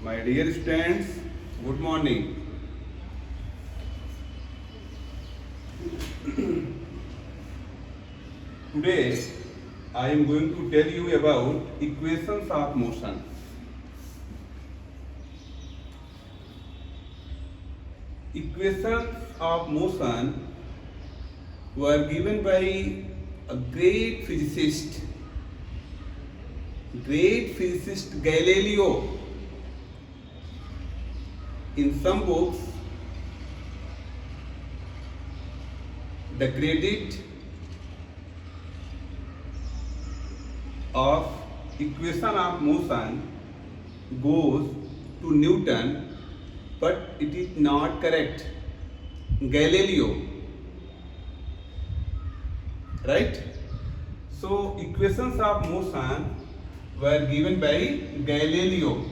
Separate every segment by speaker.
Speaker 1: My dear students, good morning. Today I am going to tell you about equations of motion. Equations of motion were given by a great physicist Galileo. In some books, the credit of equation of motion goes to Newton, but it is not correct. Galileo, right? So equations of motion were given by Galileo.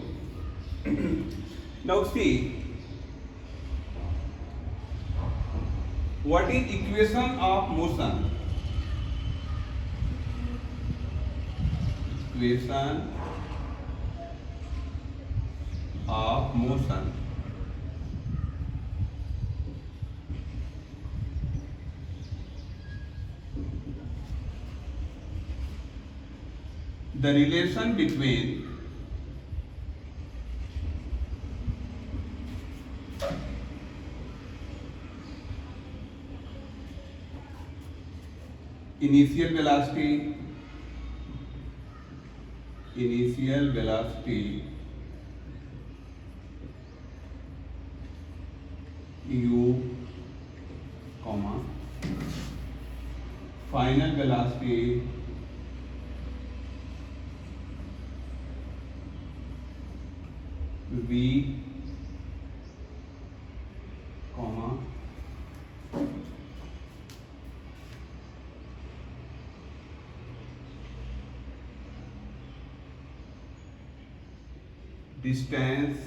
Speaker 1: Now see, what is equation of motion? Equation of motion. The relation between initial velocity u, final velocity v, distance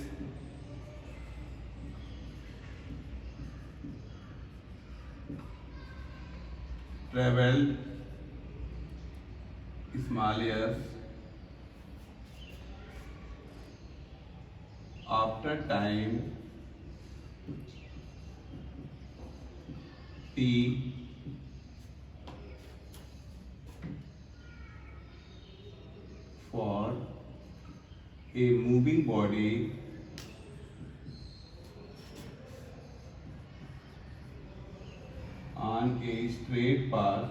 Speaker 1: traveled, small s, after time t, for a moving body on a straight path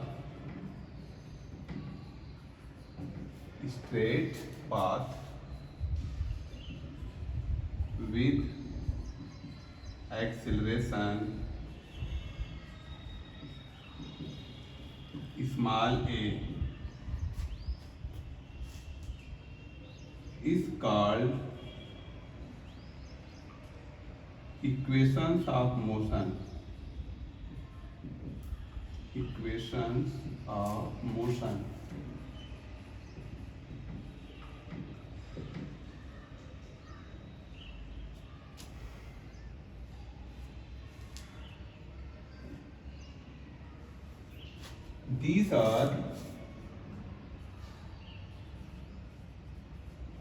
Speaker 1: with acceleration small a is called equations of motion. Equations of motion. These are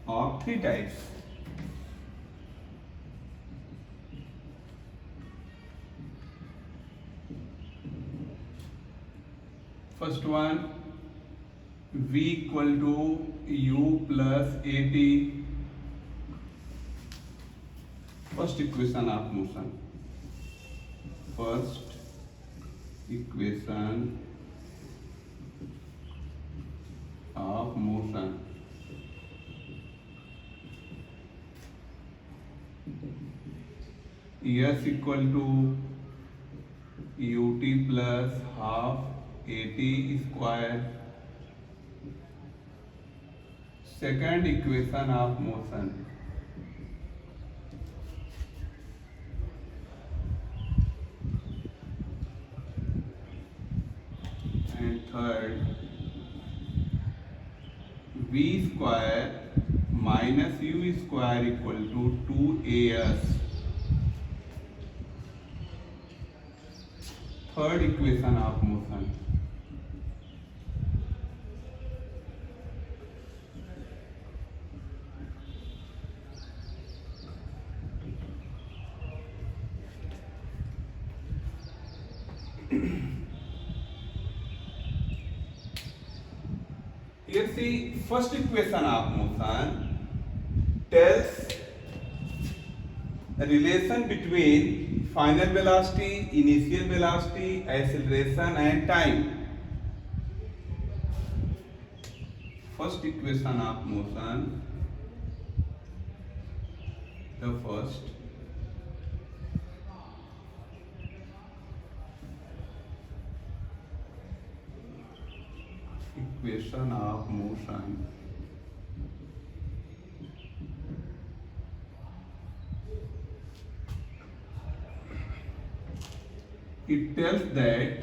Speaker 1: of three types. First one, v equal to u plus at. First equation of motion. First equation of motion. S equal to ut plus half at square. Second equation of motion. And third, v square minus u square equal to 2as. Third equation of motion. Here see first equation of motion tells a relation between final velocity, initial velocity, acceleration and time. First equation of motion, the first equation of motion it tells that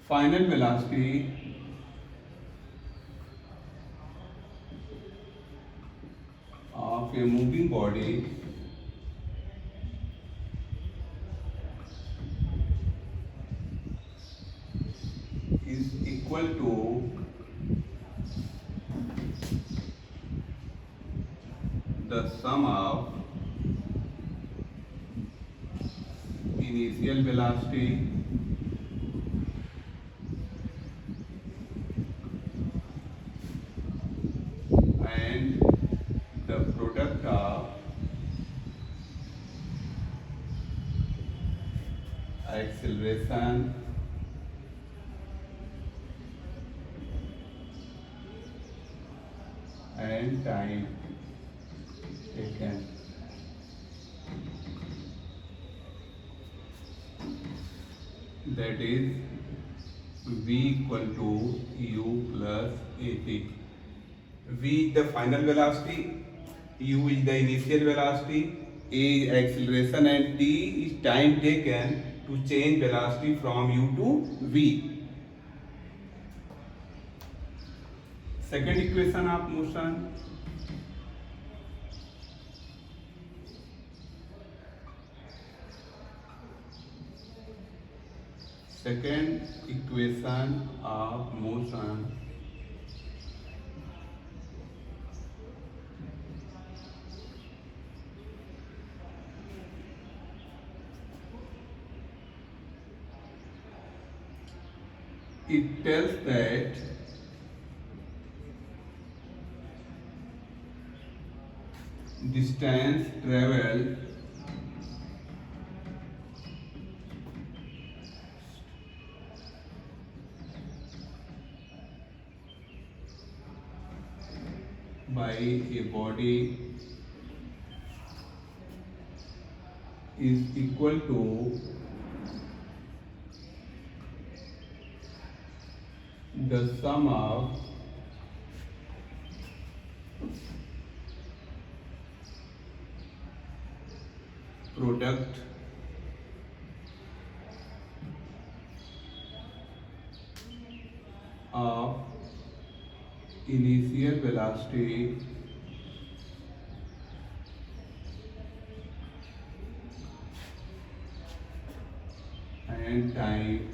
Speaker 1: final velocity of a moving body is equal to the sum of initial velocity and the product of acceleration and time taken. That is v equal to u plus at. V the final velocity, u is the initial velocity, a is acceleration and t is time taken to change velocity from u to v. Second equation of motion, second equation of motion it tells that distance traveled by a body is equal to the sum of product of initial velocity and time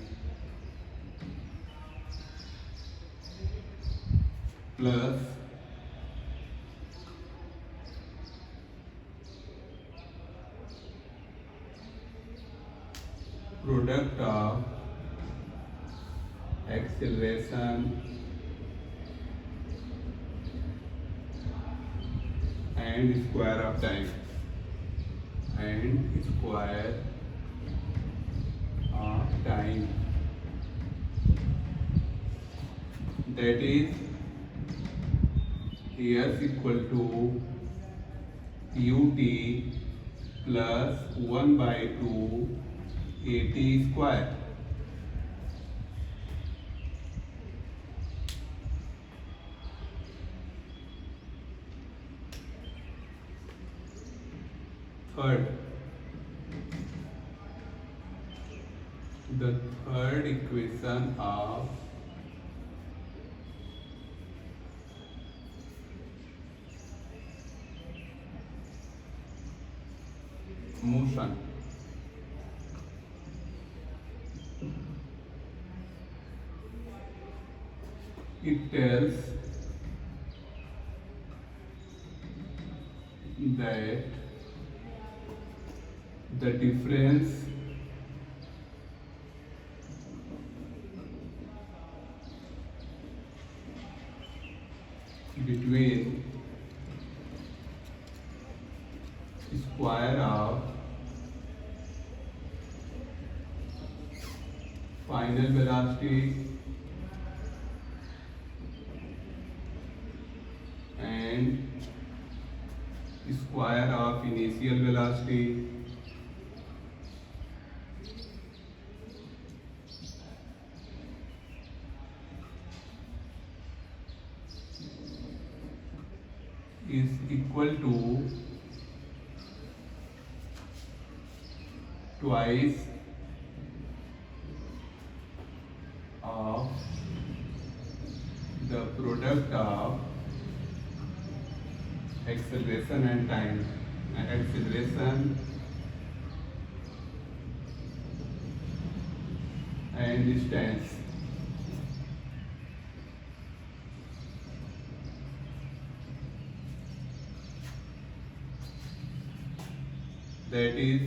Speaker 1: plus product of acceleration and square of time and square of time, that is here equal to ut plus 1 by 2 at square. Third, the third equation of motion it tells that the difference between square of final velocity and square of initial velocity is equal to twice of the product of acceleration and time, acceleration and distance. That is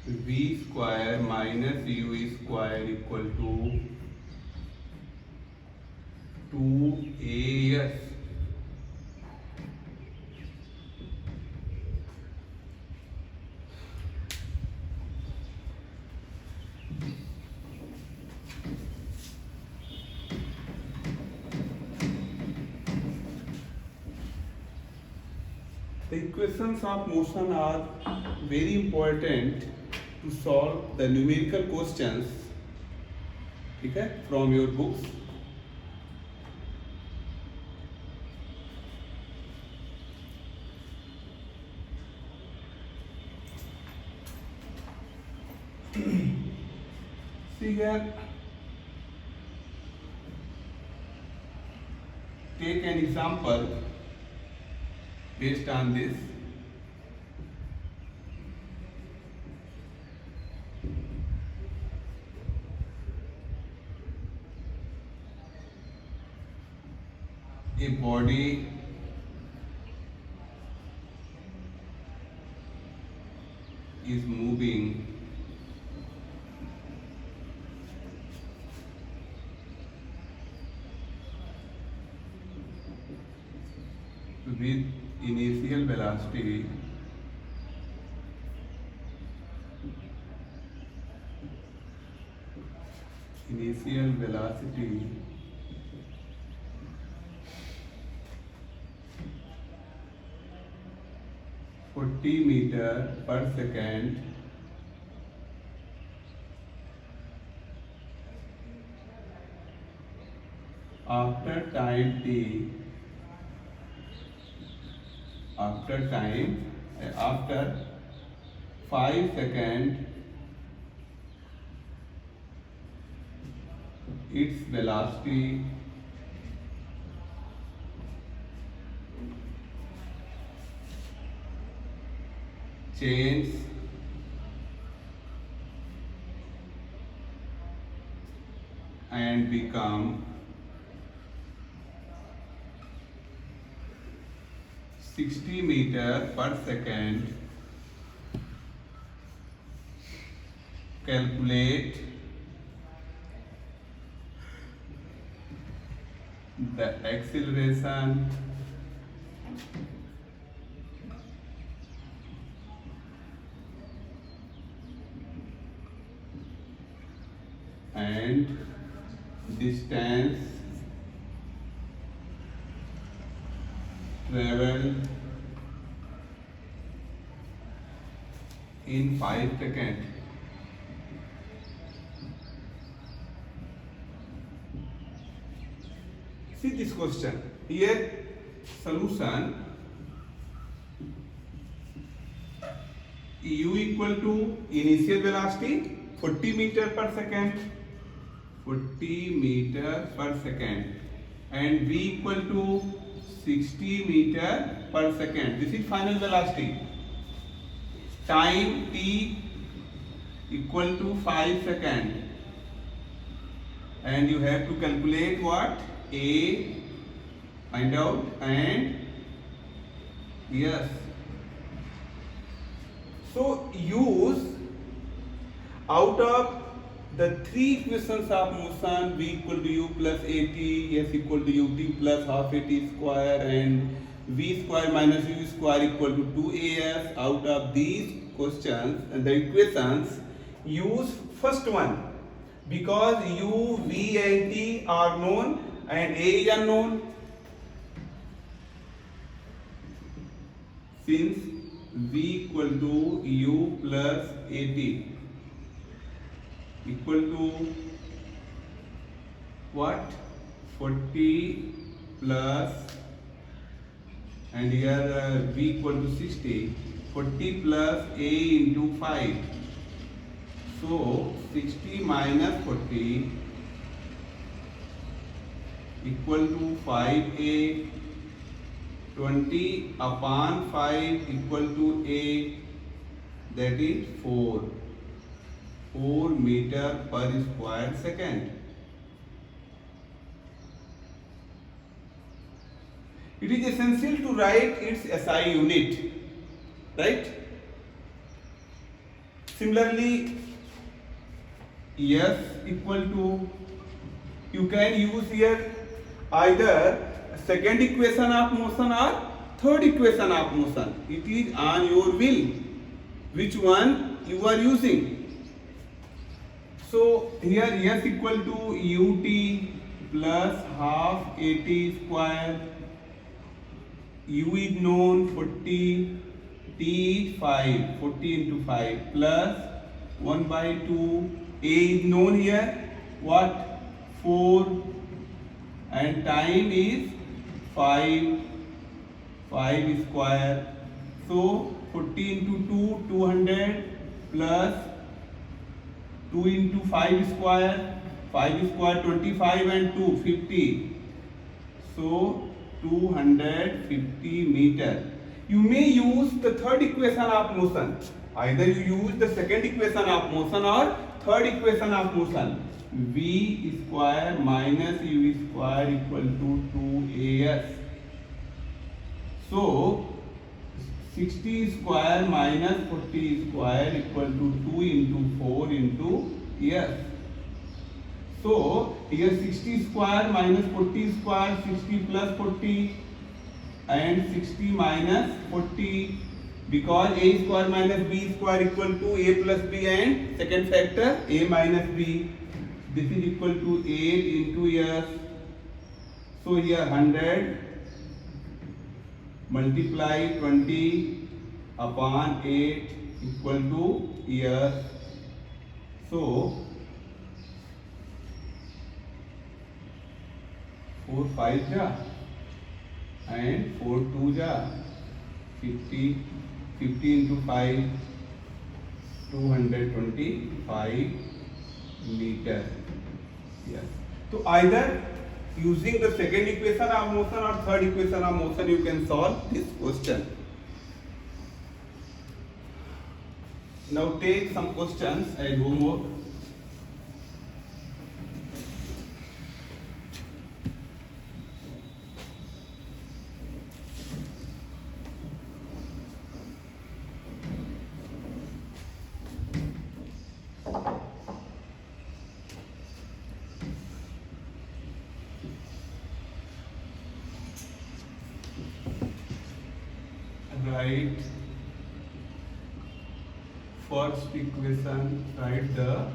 Speaker 1: v square minus u square equal to 2as. The equations of motion are very important to solve the numerical questions, ठीक है, from your books. See here, take an example based on this. A body is moving with initial velocity (40 meters per second) after time t, after 5 seconds its velocity change and become 60 meters per second. Calculate the acceleration and distance traveled in 5 seconds. See this question. Here solution: u equal to initial velocity 40 meter per second, 40 meter per second, and v equal to 60 meter per second. This is final velocity. Time t equal to 5 seconds, and you have to calculate what? A, find out, and yes, So use out of the three equations of motion, v equal to u plus at, s equal to ut plus half at square, and v square minus u square equal to 2as. Out of these questions and the equations, use first one, because u, v and t are known and a is unknown. Since v equal to u plus at equal to what? 40 plus, and here v equal to 60, 40 plus a into 5. So 60 minus 40 equal to 5a. 20 upon 5 equal to a, that is 4 meter per square second. It is essential to write its SI unit, right? Similarly, S equal to, you can use here either second equation of motion or third equation of motion. It is on your will which one you are using. So here S equal to ut plus half at square. U is known, 40, t is 5, 40 into 5 plus 1 by 2. A is known here, what? 4, and time is 5 square. So 40 into 2, 200 plus 2 into 5 square, 5 square 25 and 2 50. So 250 meter. You may use the third equation of motion. Either you use the second equation of motion or third equation of motion. V square minus u square equal to 2as. So 60 square minus 40 square equal to 2 into 4 into s. So here 60 square minus 40 square, 60 plus 40, and 60 minus 40, because a square minus b square equal to a plus b, and second factor a minus b. This is equal to 8 into s. So here 100 multiply 20 upon 8 equal to s. So 4 5 ja and 4 2 ja 50. 50 into 5, 225 meter. Yes. So either using the second equation of motion or third equation of motion, you can solve this question. Now take some questions as homework. Write first equation, write the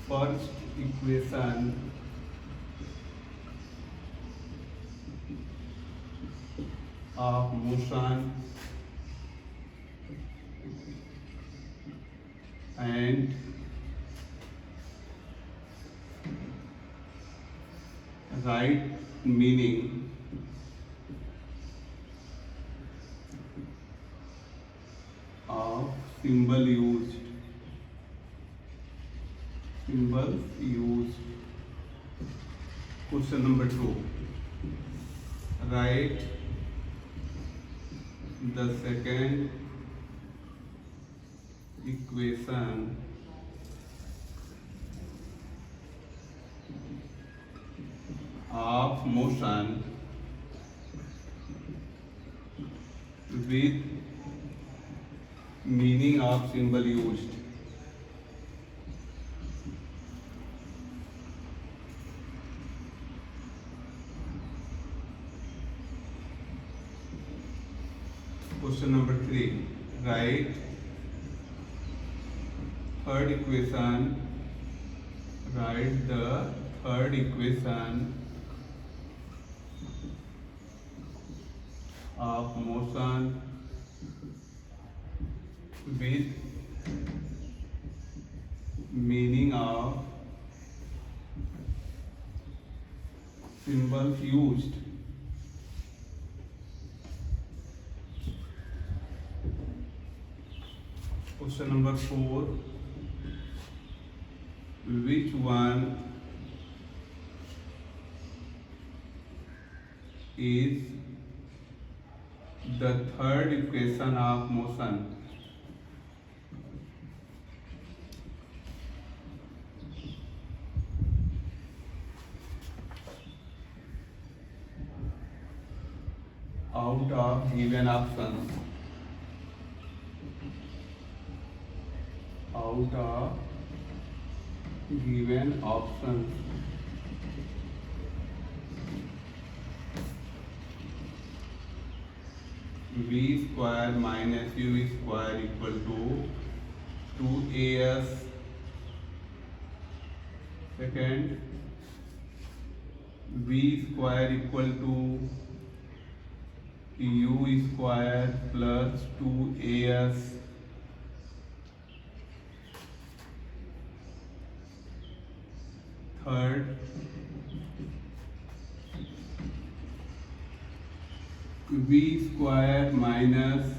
Speaker 1: first equation of motion and write meaning of symbols used. Question number 2. Write the second equation of motion with meaning of symbol used. Question number 3. Write third equation. Write the third equation of motion with meaning of symbols used. Question number 4. Which one is the third equation of motion? Out of given options. Out of given options. V square minus U square equal to 2AS. Second, V square equal to U square plus 2AS. Third, V square minus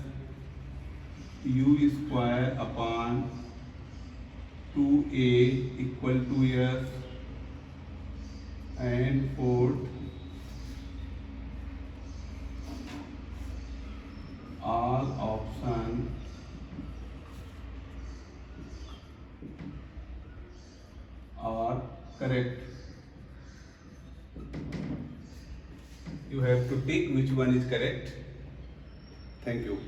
Speaker 1: U square upon 2A equal to S. And fourth, all options are correct. You have to pick which one is correct. Thank you.